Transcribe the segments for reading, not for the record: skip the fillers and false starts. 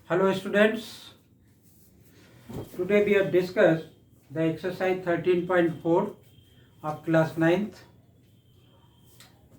Hello students, today we have discussed the exercise 13.4 of class 9th.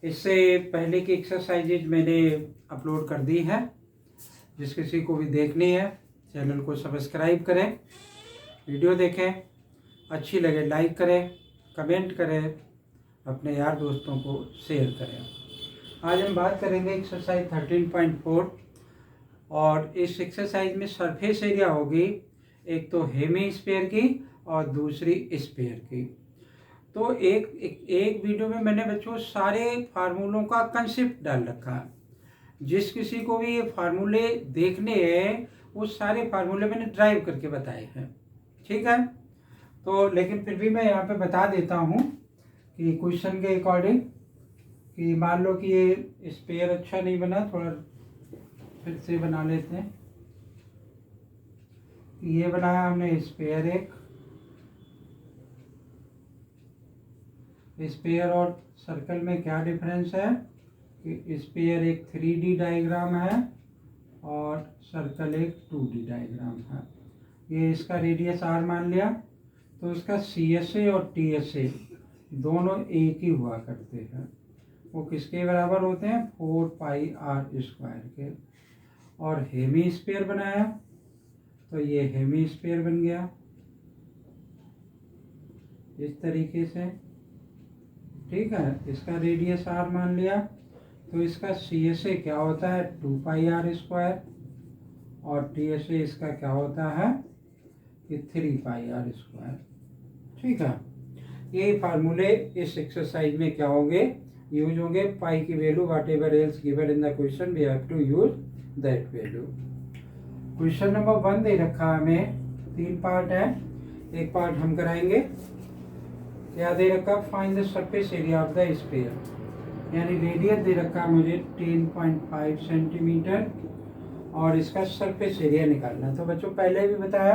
इससे पहले की exercises मैंने अपलोड कर दी है। जिस किसी को भी देखनी है चैनल को सब्सक्राइब करें, वीडियो देखें, अच्छी लगे लाइक करें, कमेंट करें, अपने यार दोस्तों को शेयर करें। आज हम बात करेंगे एक्सरसाइज 13.4 और इस एक्सरसाइज में सरफेस एरिया होगी, एक तो हेमीस्फीयर की और दूसरी स्फीयर की। तो एक वीडियो में मैंने बच्चों सारे फार्मूलों का कंसेप्ट डाल रखा है। जिस किसी को भी ये फार्मूले देखने हैं वो सारे फार्मूले मैंने ड्राइव करके बताए हैं, ठीक है। तो लेकिन फिर भी मैं यहाँ पे बता देता हूँ कि क्वेश्चन के अकॉर्डिंग कि मान लो कि ये स्पेयर अच्छा नहीं बना, थोड़ा फिर से बना लेते हैं। ये बनाया हमने स्पेयर, एक स्पेयर और सर्कल में क्या डिफरेंस है कि स्पेयर एक 3D डायग्राम है और सर्कल एक 2D डायग्राम है। ये इसका रेडियस r मान लिया, तो इसका CSA और TSA दोनों एक ही हुआ करते हैं। वो किसके बराबर होते हैं? 4πr² के। और हेमीस्फीयर बनाया तो ये हेमीस्फीयर बन गया इस तरीके से, ठीक है। इसका रेडियस r मान लिया, तो इसका CSA क्या होता है? 2πr² और TSA इसका क्या होता है कि 3πr², ठीक है। ये फार्मूले इस एक्सरसाइज में क्या होंगे? यूज होंगे। पाई की value whatever else given in the question we have to use that value. Question number 1 दे रखा है हमें, 3 पार्ट है, एक पार्ट हम कराएंगे। क्या दे रखा? Find the surface area of the sphere, यानी रेडियस दे रखा मुझे 10.5 सेंटीमीटर और इसका सरफेस एरिया निकालना। तो बच्चों पहले भी बताया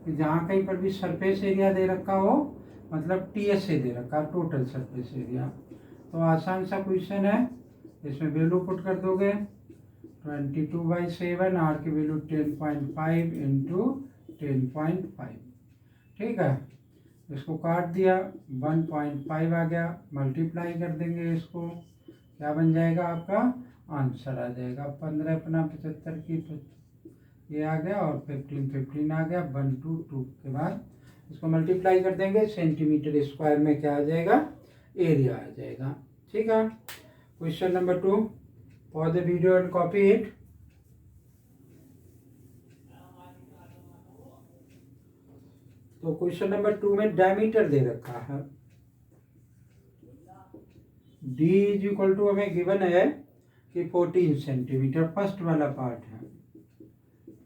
कि जहाँ कहीं पर भी सरफेस एरिया दे रखा हो मतलब TSA दे रखा, टोटल सरफेस एरिया। तो आसान सा क्वेश्चन है, इसमें वैल्यू पुट कर दोगे 22/7, r की वैल्यू 10.5 इंटू 10.5, ठीक है। इसको काट दिया, 1.5 आ गया, मल्टीप्लाई कर देंगे इसको, क्या बन जाएगा? आपका आंसर आ जाएगा 15 अपना 75 की ये आ गया और 15 आ गया। 1 2 2 के बाद इसको मल्टीप्लाई कर देंगे, सेंटीमीटर स्क्वायर में क्या आ जाएगा? एरिया आ जाएगा, ठीक है। Question number 2, pause the video and copy it. तो क्वेश्चन नंबर 2 में डायमीटर दे रखा है, D इज इक्वल टू हमें गिवन है कि 14 सेंटीमीटर, फर्स्ट वाला पार्ट है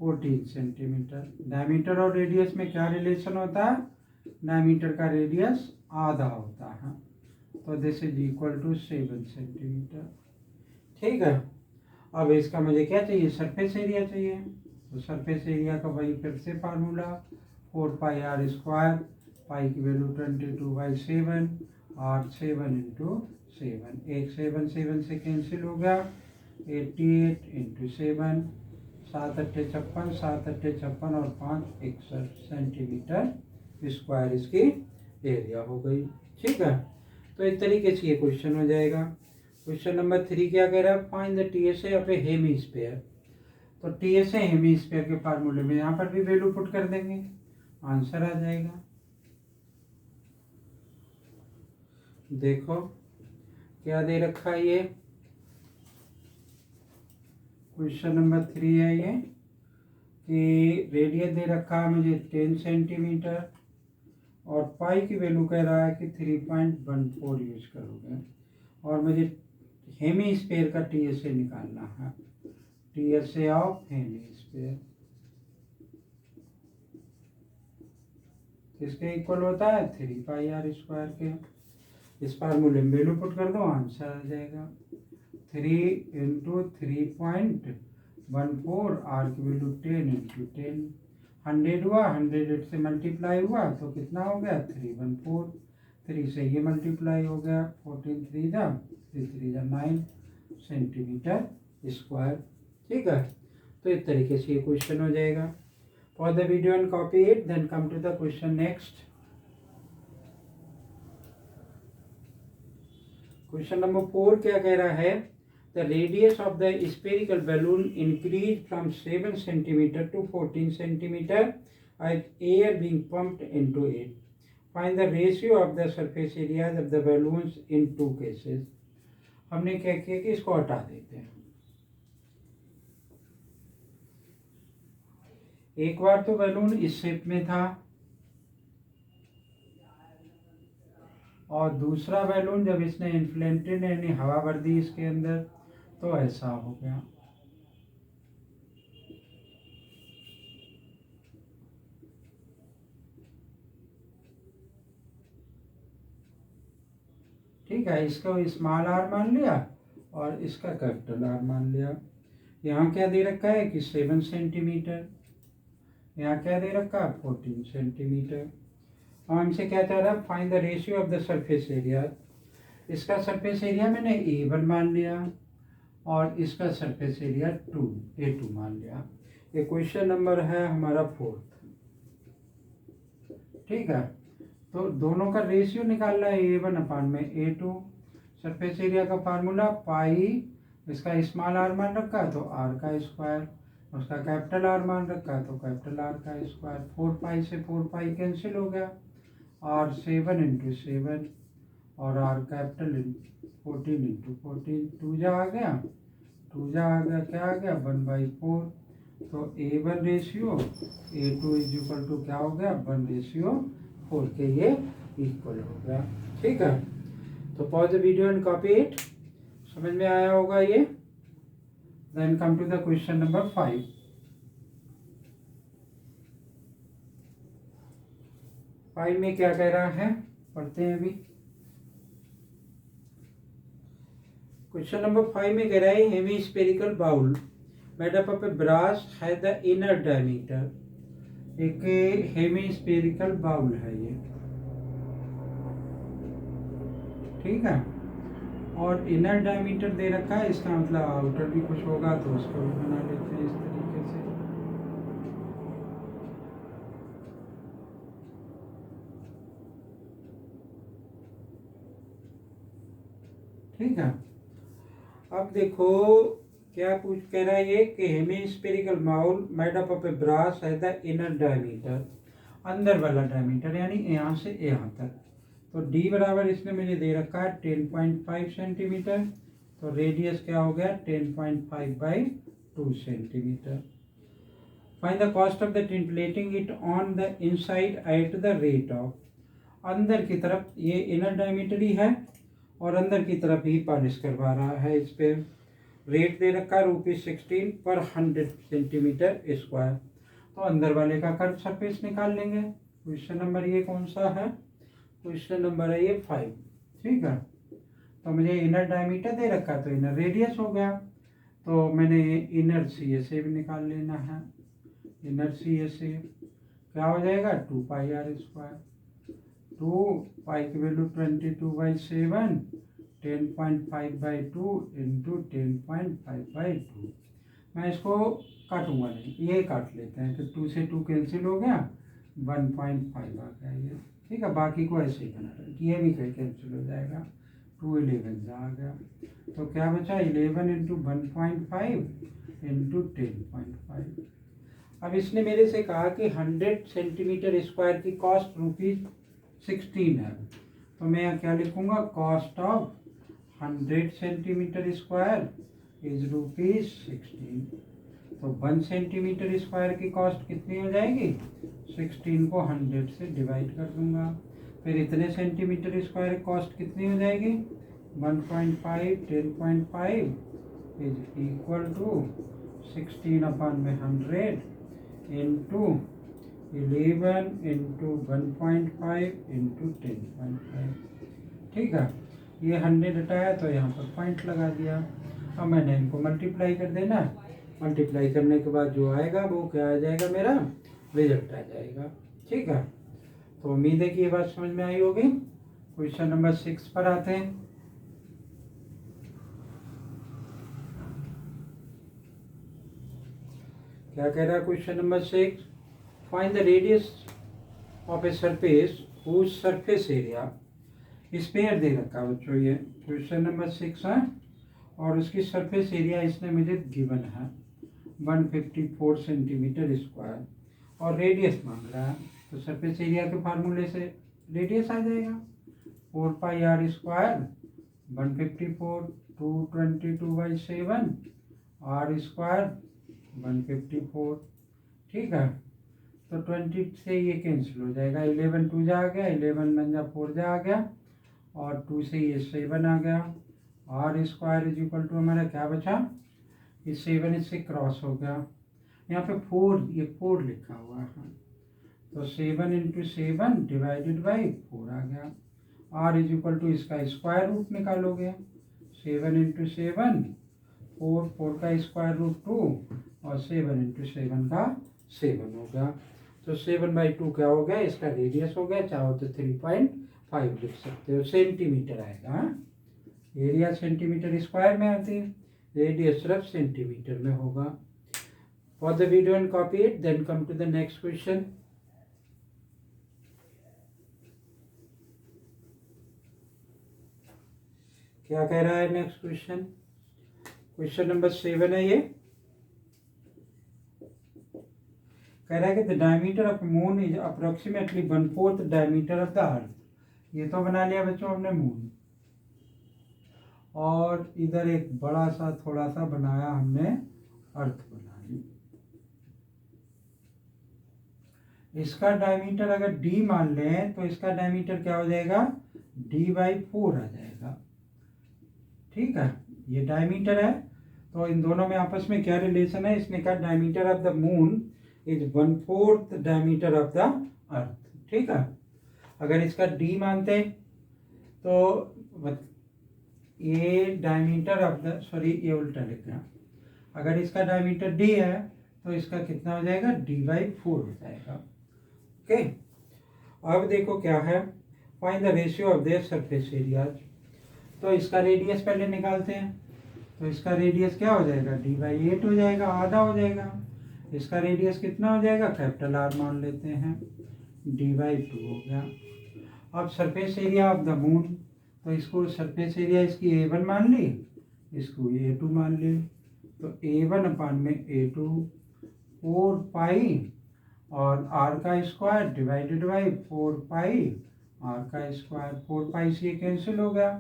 14 सेंटीमीटर। डायमीटर और रेडियस में क्या रिलेशन होता है? डायमीटर का रेडियस आधा होता है, तो this is equal to 7 centimetre, ठीक है। अब इसका मुझे क्या चाहिए? सरफेस एरिया चाहिए। तो सरफेस एरिया का वही फिर से फार्मूला 4πr², पाई की वैल्यू 22/7 और 7 इंटू 7, एक 7 7 से कैंसिल हो गया, 88 इंटू 7, 7 अट्ठे 56, 7 अट्ठे 56 और 5 61 सेंटीमीटर स्क्वायर इसकी एरिया हो गई, ठीक है। तो इस तरीके से ये क्वेश्चन हो जाएगा। क्वेश्चन नंबर 3 क्या कह रहा है? Find the TSA of A hemisphere. तो TSA हेमीस्फीयर के फार्मूले में यहाँ पर भी वैल्यू पुट कर देंगे, आंसर आ जाएगा। देखो क्या दे रखा है, ये क्वेश्चन नंबर 3 है ये कि रेडियस दे रखा है मुझे 10 सेंटीमीटर और पाई की वैल्यू कह रहा है कि 3.14 यूज करोगे और मुझे हेमीस्फीयर का TSA निकालना है। TSA ऑफ हेमीस्फीयर किसके इक्वल होता है? 3πr² के। इस फार्मूले में वैल्यू पुट कर दो, आंसर आ जाएगा 3 इंटू 3.14, आर की वैल्यू 10 इंटू 10, 100 हुआ, 100 से मल्टीप्लाई हुआ तो कितना हो गया? 314, 3 से ये मल्टीप्लाई हो गया, 14 3 जा 3 3 जा 9 सेंटीमीटर स्क्वायर, ठीक है। तो इस तरीके से ये क्वेश्चन हो जाएगा। Pause the video and copy it, then come to the question next. Question number 4 क्या कह रहा है? The radius of the spherical balloon increase from 7 centimetre to 14 centimetre as air being pumped into it. Find the ratio of the surface areas of the balloons in 2 cases. हमने क्या किया कि इसको हटा देते हैं। एक बार तो बैलून इस शेप में था और दूसरा बैलून जब इसने इन्फ्लेटेड यानी हवा भर दी इसके अंदर तो ऐसा हो गया। ठीक है, इसका स्मॉल आर मान लिया और इसका कैपिटल आर मान लिया। यहाँ क्या दे रखा है कि 7 सेंटीमीटर, यहाँ क्या दे रखा है 14 सेंटीमीटर। और हमसे क्या चाह रहा है? Find the ratio of the surface area. इसका सरफेस एरिया मैंने A1 मान लिया और इसका सरफेस एरिया A2 मान लिया। ये क्वेश्चन नंबर है हमारा 4। ठीक है, तो दोनों का रेशियो निकालना है A1 अपान में A2। सरफेस एरिया का फार्मूला पाई, इसका स्मॉल आर मान रखा है तो आर का स्क्वायर, उसका कैपिटल आर मान रखा है तो कैपिटल आर का स्क्वायर। 4 पाई से 4 पाई कैंसिल हो गया, और 7 इंटू 7 और आर कैपिटल 14 इंटू 14, 2 जा आ गया, 2 जा आ गया, क्या आ गया 1/4। तो A1 ratio A2 is equal to क्या हो गया 1/4 के ये इक्वल हो गया। ठीक है, तो pause the video and copy it. समझ में आया होगा ये। Then come to the question number 5। में क्या कह रहा है पढ़ते हैं अभी। क्वेश्चन नंबर 5 में कह रहा है hemispherical bowl made up of a brass has the inner diameter. एक हेमी स्फेरिकल बाउल है ये, ठीक है, और इनर डायमीटर दे रखा है, इसका मतलब आउटर भी कुछ होगा तो उसको भी बना लेते हैं इस तरीके से। ठीक है, अब देखो क्या पूछ कह रहा है ये कि hemispherical bowl made up of a brass है द इनर डायमीटर, अंदर वाला डायमीटर यानी यहाँ से यहाँ तक। तो डी बराबर इसने मुझे दे रखा है 10.5 सेंटीमीटर, तो रेडियस क्या हो गया 10.5/2 centimetre. Find the cost of the tinplating it on the inside at the rate of. अंदर की तरफ ये इनर डायमीटर ही है और अंदर की तरफ ही पॉलिश करवा रहा है। इस पे रेट दे रखा है ₹16 पर 100 सेंटीमीटर स्क्वायर। तो अंदर वाले का कर्व सरफेस निकाल लेंगे। क्वेश्चन नंबर ये कौन सा है? क्वेश्चन नंबर है ये 5। ठीक है, तो मुझे इनर डायमीटर दे रखा है तो इनर रेडियस हो गया, तो मैंने इनर CSA भी निकाल लेना है। इनर CSA क्या हो जाएगा 2πr²। 2 पाई की वैल्यू 22/7, 10.5/2 इंटू 10.5/2। मैं इसको काटूंगा नहीं, ये काट लेते हैं, तो 2 से 2 कैंसिल हो गया, 1.5 आ गया ये। ठीक है, बाकी को ऐसे ही बना रहे, ये भी कहीं कैंसिल हो जाएगा, 2 11 आ गया। तो क्या बचा 11 इंटू 1.5 इंटू 10.5। अब इसने मेरे से कहा कि 100 सेंटीमीटर स्क्वायर की कॉस्ट ₹16 है, तो मैं यहाँ क्या लिखूँगा cost of 100 centimetre square is ₹16। तो 1 सेंटीमीटर स्क्वायर की कॉस्ट कितनी हो जाएगी? 16 को 100 से डिवाइड कर दूंगा, फिर इतने सेंटीमीटर स्क्वायर की कॉस्ट कितनी हो जाएगी 1.5 10.5 is equal to 16/100 into 11 into 1.5 into 10.5। ठीक है, ये 100 हटाया तो यहाँ पर पॉइंट लगा दिया। अब मैंने इनको मल्टीप्लाई कर देना, मल्टीप्लाई करने के बाद जो आएगा वो क्या आ जाएगा, मेरा रिजल्ट आ जाएगा। ठीक है, तो उम्मीद है कि ये बात समझ में आई होगी। क्वेश्चन नंबर 6 पर आते हैं। क्या कह रहा है question number 6, find the radius of a surface whose surface area, sphere दे रखा बच्चों ये क्वेश्चन नंबर 6 है और उसकी सरफेस एरिया इसने मुझे गिवन है 154 सेंटीमीटर स्क्वायर और रेडियस मांग रहा है। तो सरफेस एरिया के फार्मूले से रेडियस आ जाएगा 4 पाई आर स्क्वायर 154 222/7 आर स्क्वायर 154। ठीक है, तो 20 से ये कैंसिल हो जाएगा, 11 2 जा आ गया, 11 बन जा 4 जा आ गया और 2 से ये 7 आ गया। R square is equal to हमारा क्या बचा, ये 7 इससे क्रॉस हो गया, यहाँ पे 4 ये 4 लिखा हुआ है तो 7 × 7 डिवाइडेड बाई 4 आ गया। आर इज इक्वल टू इसका स्क्वायर रूट निकालोगे 7 × 7 4 का स्क्वायर रूट 2 और 7 × 7 का 7 हो गया। तो 7/2 क्या हो गया, इसका रेडियस हो गया, चाहो तो 3.5 लिख सकते हो, सेंटीमीटर आएगा। एरिया सेंटीमीटर स्क्वायर में आती है, रेडियस सिर्फ सेंटीमीटर में होगा। For the video and copy it, then come to the next question. क्या कह रहा है नेक्स्ट क्वेश्चन, क्वेश्चन नंबर 7 है ये। कह रहा है कि the diameter of moon is approximately 1/4 diameter of the earth. ये तो बना लिया बच्चों हमने मून, और इधर एक बड़ा सा थोड़ा सा बनाया हमने अर्थ बना ली। इसका डायमीटर अगर d मान लें तो इसका डायमीटर क्या हो जाएगा, d/4 आ जाएगा। ठीक है, ये डायमीटर है, तो इन दोनों में आपस में क्या रिलेशन है, इसने कहा diameter of the moon is 1/4 diameter of the earth. ठीक है, अगर इसका d मानते तो ये डायमीटर ऑफ द, सॉरी ये उल्टा लिख रहा, अगर इसका डायमीटर d है तो इसका कितना हो जाएगा, d/4 हो जाएगा। ओके, अब देखो क्या है, find the ratio of their surface areas. तो इसका रेडियस पहले निकालते हैं, तो इसका रेडियस क्या हो जाएगा, d/8 हो जाएगा, आधा हो जाएगा। इसका रेडियस कितना हो जाएगा, कैपिटल R मान लेते हैं, d/2 हो गया। अब surface area of the moon, तो इसको सरफेस एरिया इसकी A1 मान ली, इसको A2 मान ली, तो A1 में A2 4 पाई और R का square divided by 4 pi R का स्क्वायर, 4 पाई से ये कैंसिल हो गया।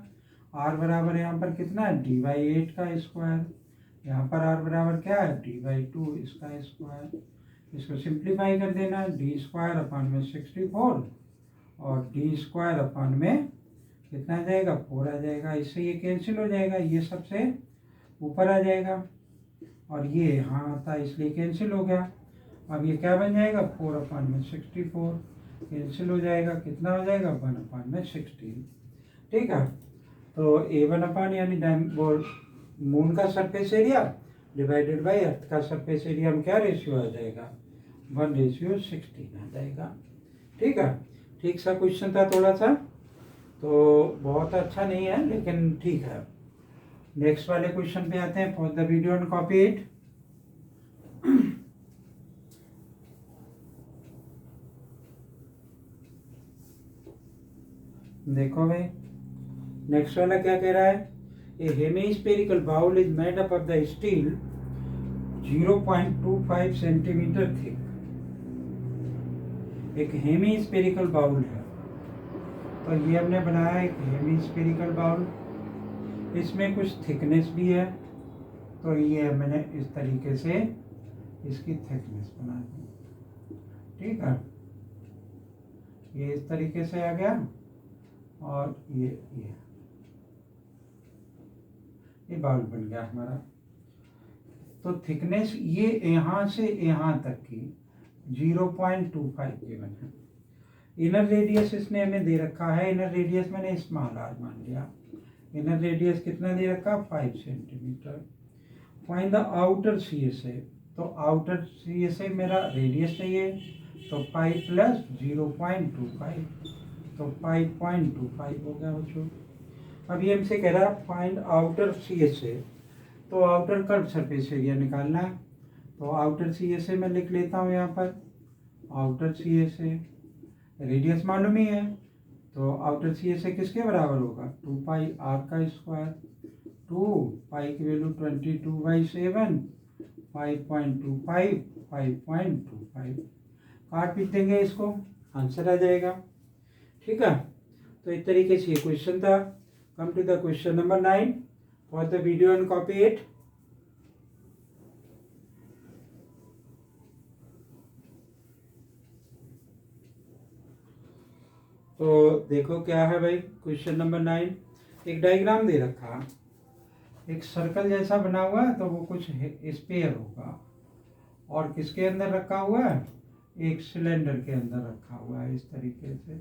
R बराबर यहाँ पर कितना है, d/8 का स्क्वायर, यहाँ पर R बराबर क्या है, d/2 इसका स्क्वायर। इसको सिंप्लीफाई कर देना, d² 64 और d² कितना आ जाएगा, 4 आ जाएगा। इससे ये कैंसिल हो जाएगा, ये सबसे ऊपर आ जाएगा और ये यहाँ आता है इसलिए कैंसिल हो गया। अब ये क्या बन जाएगा, 4/64 कैंसिल हो जाएगा, कितना हो जाएगा, 1/16। ठीक है, तो A1 यानी मून का सरफेस एरिया डिवाइडेड बाई अर्थ का सरफेस एरिया में क्या रेशियो आ जाएगा, 1:16 आ जाएगा। ठीक है, ठीक सा क्वेश्चन था थोड़ा सा, तो बहुत अच्छा नहीं है लेकिन ठीक है। नेक्स्ट वाले क्वेश्चन पे आते हैं, for the video and copy it. देखो भाई, नेक्स्ट वाला क्या कह रहा है, a hemispherical bowl is made up of the steel 0.25 centimetre thick. एक हेमीस्फेरिकल बाउल है, तो ये हमने बनाया एक हेमीस्फेरिकल बाउल, इसमें कुछ थिकनेस भी है, तो ये मैंने इस तरीके से इसकी थिकनेस बना दी। ठीक है, ये इस तरीके से आ गया और ये बाउल बन गया हमारा। तो थिकनेस ये यहाँ से यहाँ तक की 0.25 गिवन है। इनर रेडियस इसने हमें दे रखा है, इनर रेडियस मैंने स्मॉल r मान लिया। इनर रेडियस कितना दे रखा, 5 centimetre. Find the outer CSA, तो आउटर CSA मेरा रेडियस चाहिए, तो 5 + 0.25, तो 5.25 हो गया बच्चों। अब ये हमसे कह रहा है फाइंड आउटर CSA, तो आउटर कर्व सरफेस एरिया निकालना है। तो आउटर सी एस ए मैं लिख लेता हूँ यहाँ पर, outer C S A, radius मालूम ही है, तो आउटर सी एस ए किसके बराबर होगा, 2πr का स्क्वायर, 2 की वैल्यू 22/7, 5.25, 5.25, काट पीट देंगे इसको, आंसर आ जाएगा। ठीक है, तो इस तरीके से ये क्वेश्चन था। Come to the question number 9 for the video and copy it. तो देखो क्या है भाई, क्वेश्चन नंबर 9, एक डायग्राम दे रखा, एक सर्कल जैसा बना हुआ है, तो वो कुछ स्पेयर होगा, और किसके अंदर रखा हुआ है, एक सिलेंडर के अंदर रखा हुआ है, इस तरीके से।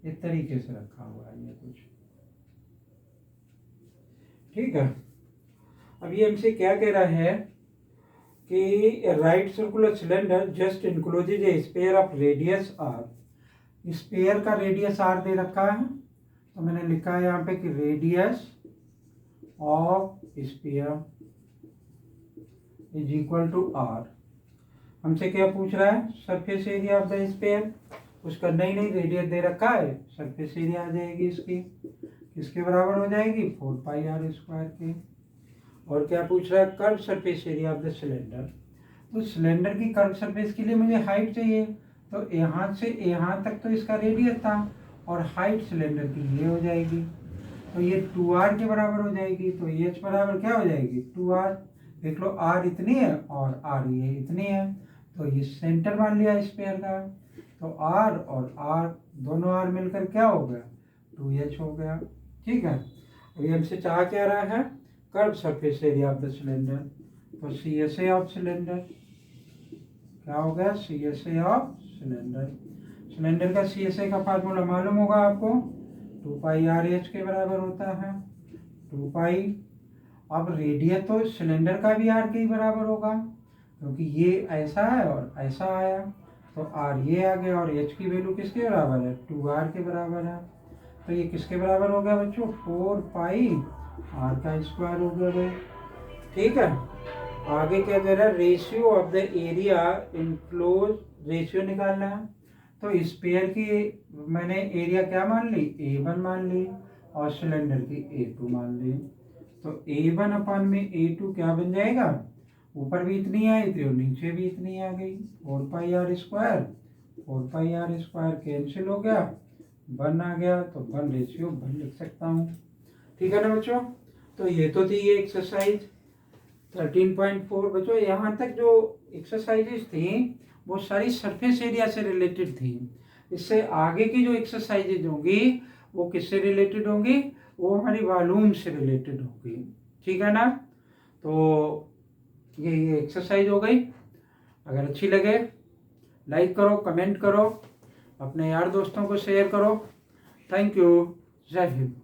इस तरीके से रखा हुआ है ये कुछ। ठीक है, अब ये हमसे क्या कह रहा है कि right circular cylinder just encloses a sphere of radius r. Sphere का रेडियस आर दे रखा है, तो मैंने लिखा है यहाँ पे कि radius of sphere is equal to r. हमसे क्या पूछ रहा है, surface area of the sphere, उसका नहीं रेडियस दे रखा है, सरफेस एरिया आ जाएगी इसकी, किसके बराबर हो जाएगी, 4πr² के। और क्या पूछ रहा है, curve surface area of the cylinder. तो सिलेंडर की कर्व सरफेस के लिए मुझे हाइट चाहिए, तो यहाँ से यहाँ तक तो इसका रेडियस था, और हाइट सिलेंडर की ये हो जाएगी, तो ये 2r के बराबर हो जाएगी। तो h बराबर क्या हो जाएगी, 2r। देख लो r इतनी है और r ये इतनी है, तो ये सेंटर मान लिया स्पेयर का, तो r और r दोनों r मिलकर क्या हो गया, 2h हो गया। ठीक है, अभी हमसे चाह क्या रहा है, curve surface area of the cylinder, तो C S A of cylinder क्या हो गया, C S A of cylinder. Cylinder का सी एस ए का फार्मूला मालूम होगा आपको, 2πr/h के बराबर होता है, 2π। अब रेडियस तो सिलेंडर का भी r के ही बराबर होगा, क्योंकि ये ऐसा है और ऐसा आया, तो r ये आ गया, और h की वैल्यू किसके बराबर है, 2r के बराबर है, तो ये किसके बराबर हो गया बच्चों, 4πr² हो गया भाई। ठीक है, आगे क्या कह रहा है, ratio of the area enclose, ratio निकालना है, तो स्पेयर की मैंने एरिया क्या मान ली, A1 मान ली, और सिलेंडर की A2 मान ली, तो A1/A2 क्या बन जाएगा, ऊपर भी इतनी आई थी और नीचे भी इतनी आ गई, 4πr², 4πr² कैंसिल हो गया, 1 आ गया, तो 1 रेशियो 1 लिख सकता हूँ। ठीक है ना बच्चों, तो ये तो थी ये एक्सरसाइज 13.4। बच्चों यहाँ तक जो एक्सरसाइजेज थी वो सारी सरफेस एरिया से रिलेटेड थी, इससे आगे की जो एक्सरसाइजेज होंगी वो किससे रिलेटेड होंगी, वो हमारी वॉल्यूम से रिलेटेड होगी। ठीक है ना, तो ये एक्सरसाइज हो गई। अगर अच्छी लगे लाइक करो, कमेंट करो, अपने यार दोस्तों को शेयर करो। थैंक यू, जय हिंद।